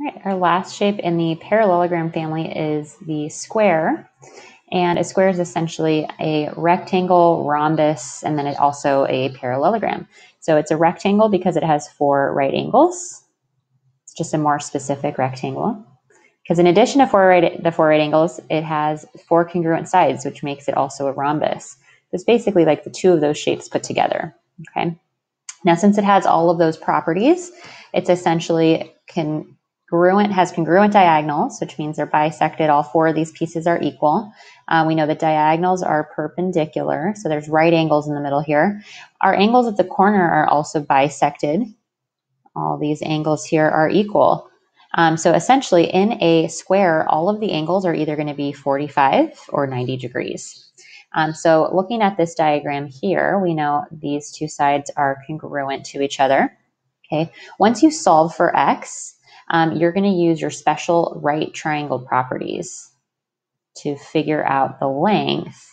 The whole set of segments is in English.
All right, our last shape in the parallelogram family is the square. And a square is essentially a rectangle, rhombus, and then it also a parallelogram. So it's a rectangle because it has 4 right angles. It's just a more specific rectangle. Because in addition to the 4 right angles, it has 4 congruent sides, which makes it also a rhombus. It's basically like the 2 of those shapes put together. Okay. Now, since it has all of those properties, it's essentially has congruent diagonals, which means they're bisected. All 4 of these pieces are equal. We know that diagonals are perpendicular, so there's right angles in the middle here. Our angles at the corner are also bisected. All these angles here are equal. So essentially, in a square, all of the angles are either going to be 45 or 90 degrees. So looking at this diagram here, we know these 2 sides are congruent to each other. Okay. Once you solve for x, you're going to use your special right triangle properties to figure out the length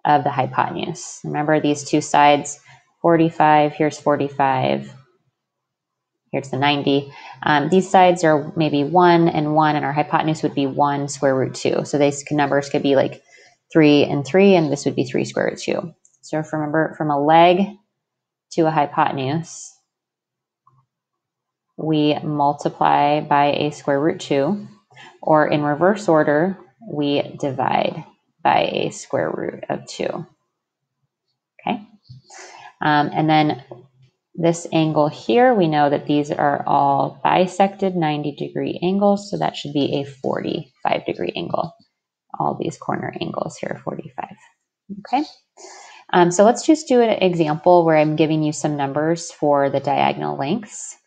of the hypotenuse. Remember these 2 sides, 45, here's 45, here's the 90. These sides are maybe 1 and 1, and our hypotenuse would be 1 square root 2. So these numbers could be like 3 and 3, and this would be 3 square root 2. So if remember, from a leg to a hypotenuse, we multiply by a square root 2, or in reverse order, we divide by a square root of 2. Okay. And then this angle here, we know that these are all bisected 90-degree angles, so that should be a 45-degree angle. All these corner angles here, 45. Okay. So let's just do an example where I'm giving you some numbers for the diagonal lengths.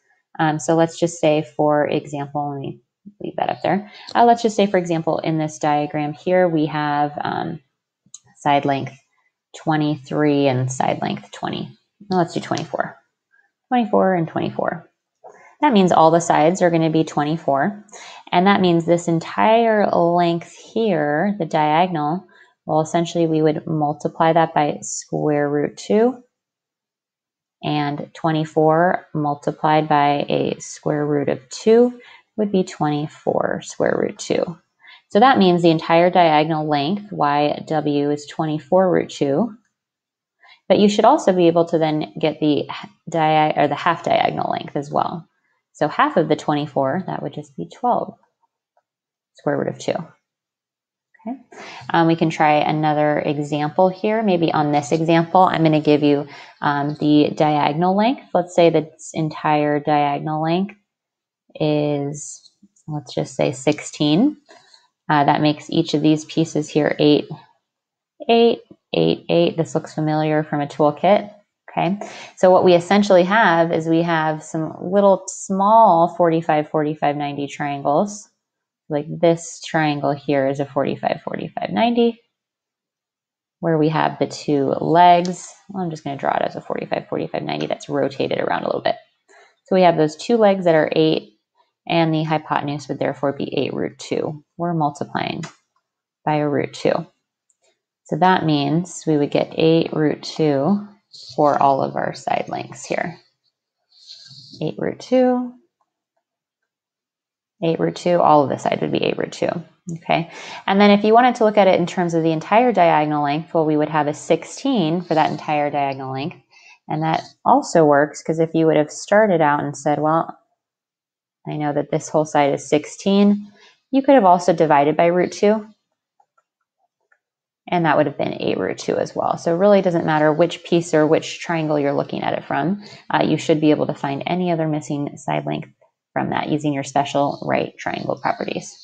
So let's just say, for example, let me leave that up there. Let's just say, for example, in this diagram here, we have side length 23 and side length 20. Well, let's do 24. 24 and 24. That means all the sides are going to be 24. And that means this entire length here, the diagonal, well, essentially we would multiply that by square root 2. And 24 multiplied by a square root of 2 would be 24 square root 2. So that means the entire diagonal length, YW, is 24 root 2. But you should also be able to then get the half diagonal length as well. So half of the 24, that would just be 12 square root of 2. Okay. We can try another example here. Maybe on this example, I'm going to give you the diagonal length. Let's say the entire diagonal length is, let's just say 16. That makes each of these pieces here 8, 8, 8, 8. This looks familiar from a toolkit. Okay, so what we essentially have is we have some little small 45, 45, 90 triangles. Like this triangle here is a 45, 45, 90, where we have the 2 legs. Well, I'm just going to draw it as a 45, 45, 90 that's rotated around a little bit. So we have those 2 legs that are 8, and the hypotenuse would therefore be 8 root 2. We're multiplying by a root 2. So that means we would get 8 root 2 for all of our side lengths here. 8 root 2, 8 root 2, all of the side would be 8 root 2. Okay, and then if you wanted to look at it in terms of the entire diagonal length, well, we would have a 16 for that entire diagonal length. And that also works because if you would have started out and said, well, I know that this whole side is 16, you could have also divided by root 2. And that would have been 8 root 2 as well. So it really doesn't matter which piece or which triangle you're looking at it from. You should be able to find any other missing side length from that using your special right triangle properties.